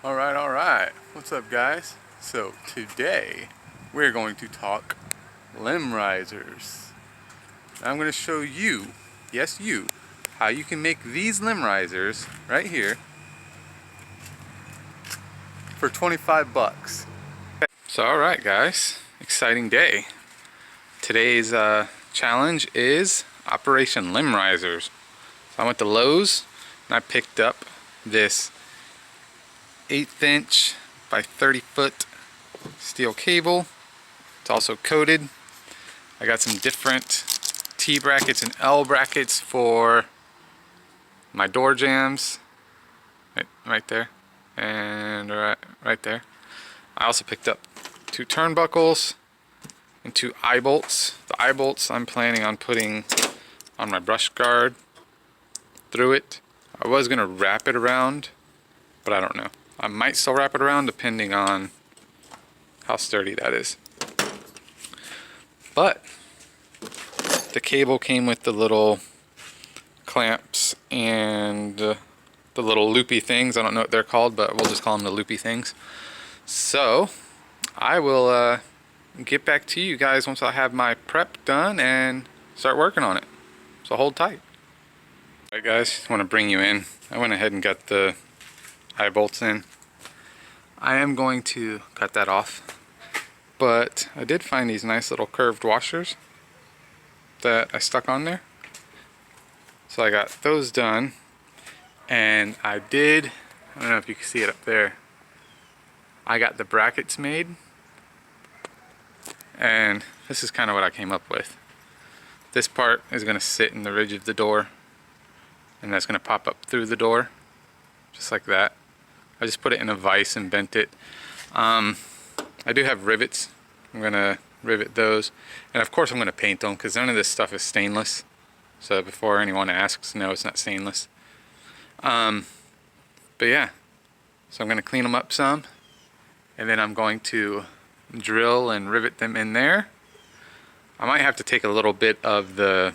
Alright. What's up, guys? So, today we're going to talk limb risers. I'm going to show you, yes, you, how you can make these limb risers right here for 25 bucks. So, alright, guys, exciting day. Today's challenge is Operation Limb Risers. So I went to Lowe's and I picked up this 1/8 inch by 30 foot steel cable. It's also coated. I got some different T brackets and L brackets for my door jambs, right there, and right there. I also picked up 2 turnbuckles and 2 eye bolts. The eye bolts I'm planning on putting on my brush guard through it. I was gonna wrap it around, but I don't know. I might still wrap it around depending on how sturdy that is. But the cable came with the little clamps and the little loopy things. I don't know what they're called, but we'll just call them the loopy things. So I will get back to you guys once I have my prep done and start working on it. So hold tight. Alright guys, I want to bring you in. I went ahead and got the eye bolts in. I am going to cut that off, but I did find these nice little curved washers that I stuck on there. So I got those done, and I don't know if you can see it up there, I got the brackets made, and this is kind of what I came up with. This part is going to sit in the ridge of the door, and that's going to pop up through the door just like that. I just put it in a vise and bent it. I do have rivets. I'm going to rivet those, and of course I'm going to paint them because none of this stuff is stainless. So before anyone asks, no, it's not stainless. But yeah, so I'm going to clean them up some, and then I'm going to drill and rivet them in there. I might have to take a little bit of the,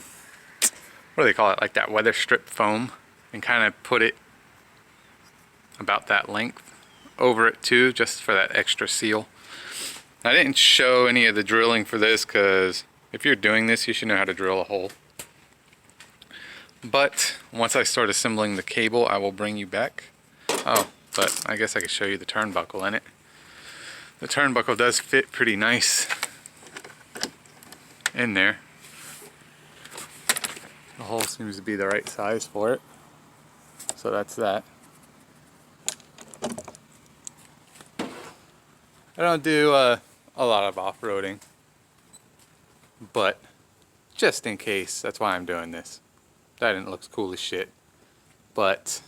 what do they call it, like that weather strip foam, and kind of put it about that length over it too, just for that extra seal. I didn't show any of the drilling for this because if you're doing this, you should know how to drill a hole. But once I start assembling the cable, I will bring you back. Oh, but I guess I could show you the turnbuckle in it. The turnbuckle does fit pretty nice in there. The hole seems to be the right size for it. So that's that. I don't do a lot of off-roading, but just in case, that's why I'm doing this. That didn't look cool as shit, but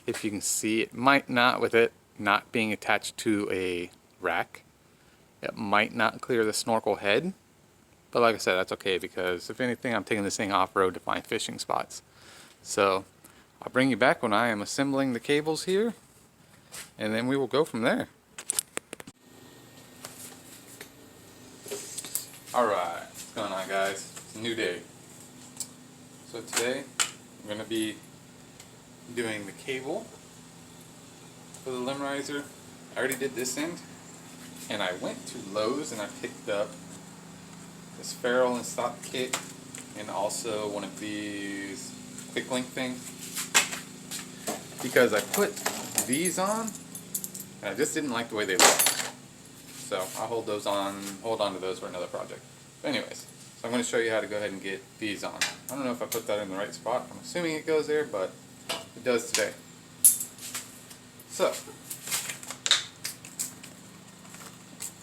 if you can see, it might not, with it not being attached to a rack, it might not clear the snorkel head, but like I said, that's okay, because if anything, I'm taking this thing off-road to find fishing spots. So I'll bring you back when I am assembling the cables here, and then we will go from there. Alright, what's going on, guys? It's a new day. So today I'm going to be doing the cable for the limb riser. I already did this end, and I went to Lowe's and I picked up this ferrule and stop kit, and also one of these quick link things, because I put these on and I just didn't like the way they look. So I'll hold on to those for another project. But anyways, so I'm going to show you how to go ahead and get these on. I don't know if I put that in the right spot. I'm assuming it goes there, but it does today. So,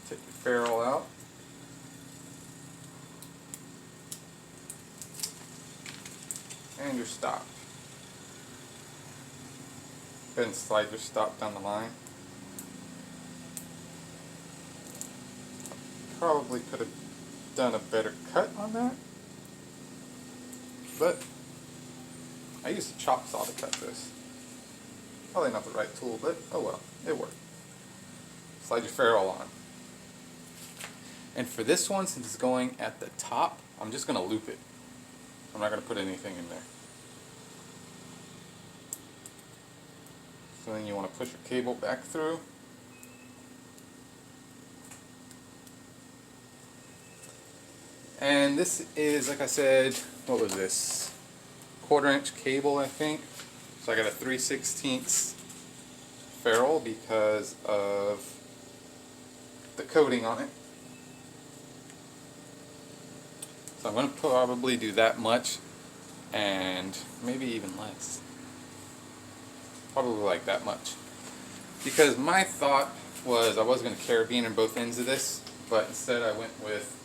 take the ferrule out. And your stop. Go ahead and slide your stop down the line. Probably could have done a better cut on that, but I used a chop saw to cut this. Probably not the right tool, but oh well, it worked. Slide your ferrule on. And for this one, since it's going at the top, I'm just going to loop it. I'm not going to put anything in there. So then you want to push your cable back through. And this is, like I said, what was this? 1/4-inch cable, I think. So I got a 3/16 ferrule because of the coating on it. So I'm going to probably do that much, and maybe even less. Probably like that much. Because my thought was I was going to carabine in both ends of this, but instead I went with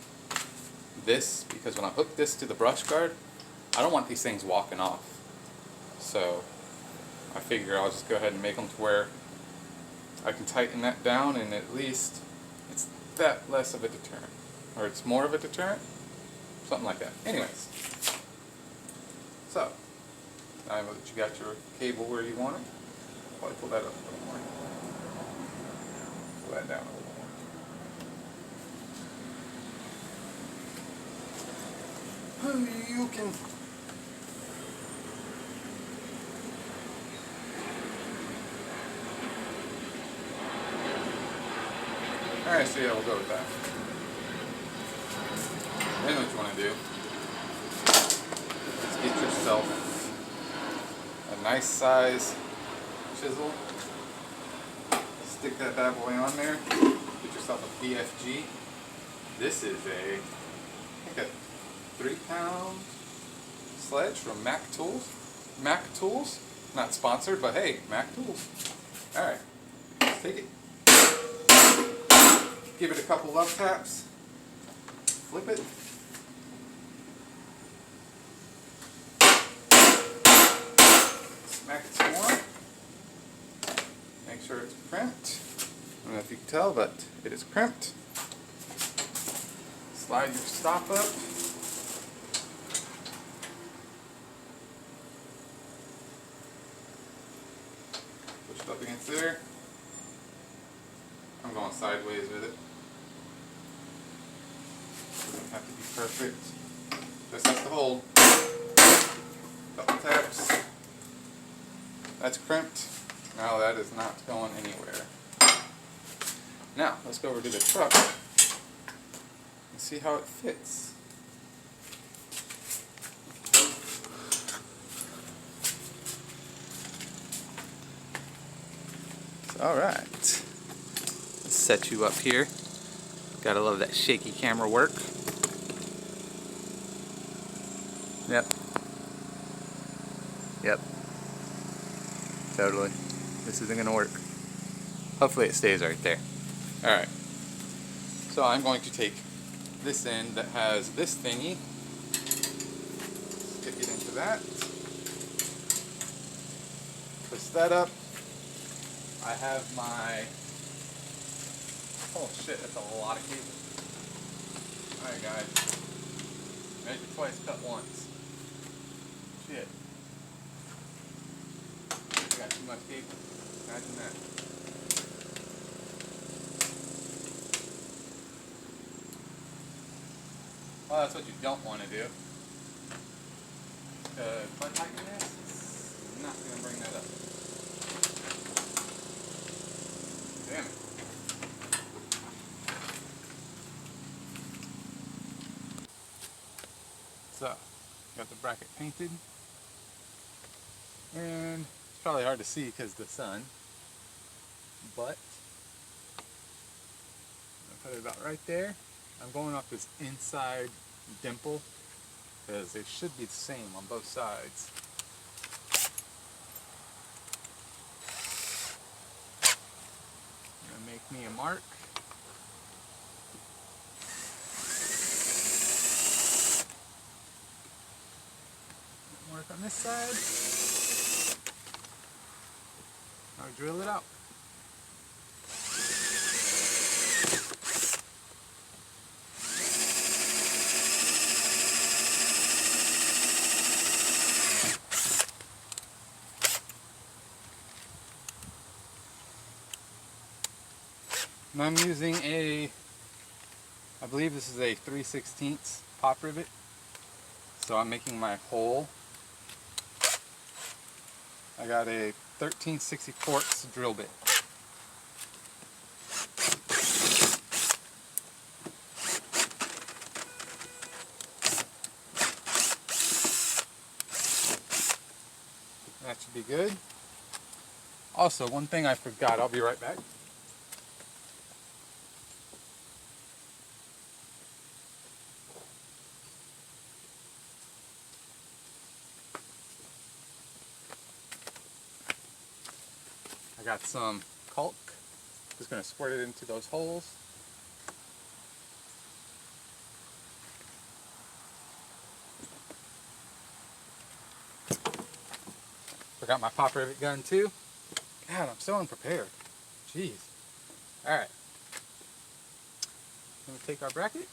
this, because when I hook this to the brush guard, I don't want these things walking off. So I figure I'll just go ahead and make them to where I can tighten that down, and at least it's that less of a deterrent. Or it's more of a deterrent? Something like that. Anyways. So, now that you got your cable where you want it, probably pull that up a little more. Pull that down a little more. You can... Alright, so yeah, we'll go with that. Then what you want to do is get yourself a nice size chisel. Stick that bad boy on there. Get yourself a BFG. This is I think a 3-pound sledge from Mac Tools. Mac Tools, not sponsored, but hey, Mac Tools. Alright, let's take it. Give it a couple love taps. Flip it. Smack it some more. Make sure it's crimped. I don't know if you can tell, but it is crimped. Slide your stop up. Push it up against there. I'm going sideways with it. Doesn't have to be perfect. Just has to hold. Couple taps. That's crimped. Now that is not going anywhere. Now let's go over to the truck and see how it fits. Alright. Let's set you up here. Gotta love that shaky camera work. Yep. Yep. Totally. This isn't gonna work. Hopefully it stays right there. Alright. So I'm going to take this end that has this thingy, stick it into that, twist that up. I have my... Oh shit, that's a lot of cable. Alright guys. Measure twice, cut once. Shit. I got too much cable. Imagine that. Well, that's what you don't want to do. If I tighten this, it's not going to bring that up. Damn it. So, got the bracket painted. And it's probably hard to see because of the sun. But, I'll put it about right there. I'm going off this inside dimple because it should be the same on both sides. I'm going to make me a mark. Mark on this side. I'll drill it out. And I'm using I believe this is a 3/16 pop rivet. So I'm making my hole. I got a 13/64 drill bit. That should be good. Also, one thing I forgot, I'll be right back. I got some caulk. Just going to squirt it into those holes. Forgot my pop rivet gun too. God, I'm so unprepared. Jeez. Alright. I'm going to take our bracket,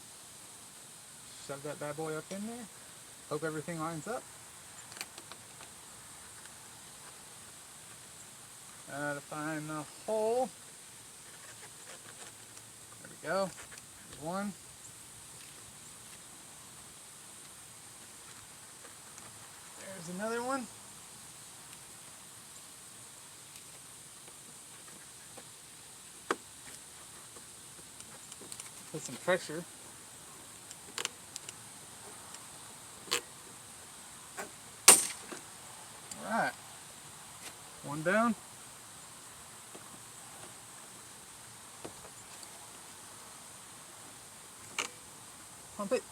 shove that bad boy up in there, hope everything lines up. To find the hole. There we go. There's one. There's another one. Put some pressure. Alright. One down. Pump it.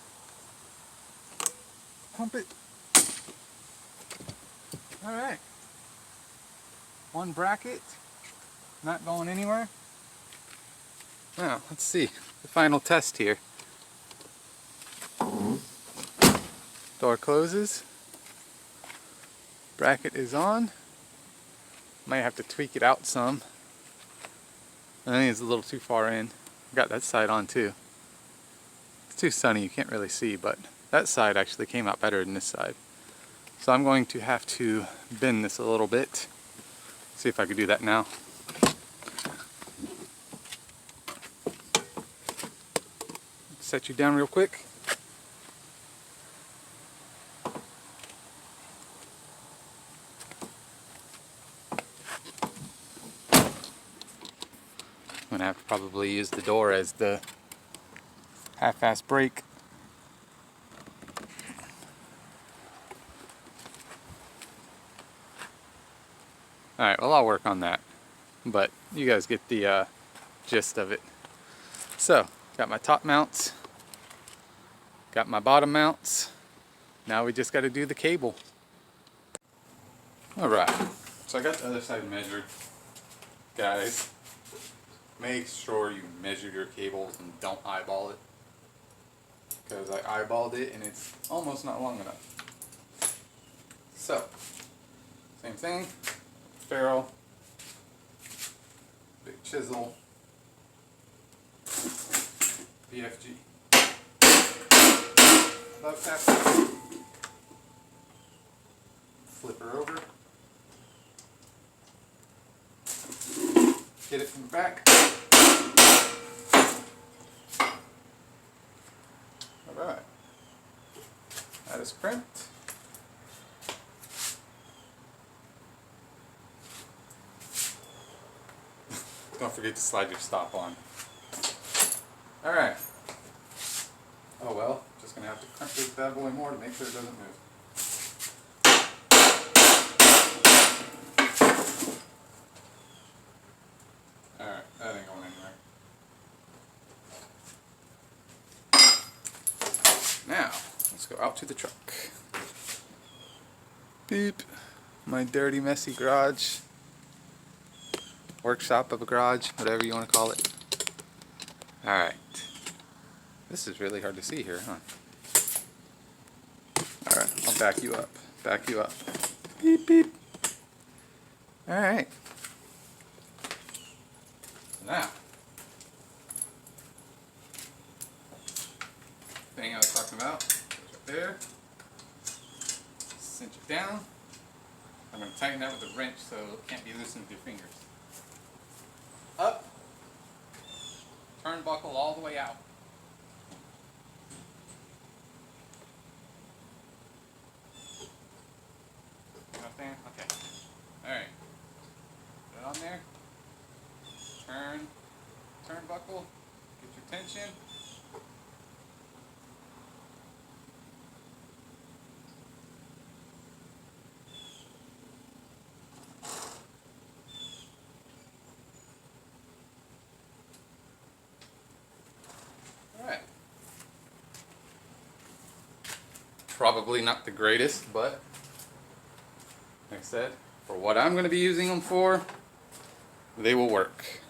Pump it. Alright. One bracket. Not going anywhere. Now, let's see. The final test here. Door closes. Bracket is on. Might have to tweak it out some. I think it's a little too far in. Got that side on too. It's too sunny, you can't really see, but that side actually came out better than this side. So I'm going to have to bend this a little bit. See if I can do that now. Set you down real quick. I'm gonna have to probably use the door as the half-ass brake. Alright, well I'll work on that, but you guys get the gist of it. So, got my top mounts, got my bottom mounts, now we just got to do the cable. Alright, so I got the other side measured. Guys, make sure you measure your cables and don't eyeball it, because I eyeballed it and it's almost not long enough. So, same thing, ferrule, big chisel, BFG. Love tap. Flip her over. Get it from the back. Alright. That is crimped. Don't forget to slide your stop on. Alright. Oh well, just gonna have to crimp this bad boy more to make sure it doesn't move. Alright, that ain't going anywhere. Now, let's go out to the truck. Beep. My dirty, messy garage. Workshop of a garage, whatever you want to call it. Alright. This is really hard to see here, huh? Alright, I'll back you up. Back you up. Beep, beep. Alright. Now, thing I was talking about, right there. Cinch it down. I'm going to tighten that with a wrench so it can't be loosened with your fingers. Up. Turnbuckle all the way out. You know what I'm saying? Okay. Alright. turnbuckle, get your tension. Alright. Probably not the greatest, but like I said, for what I'm going to be using them for, they will work.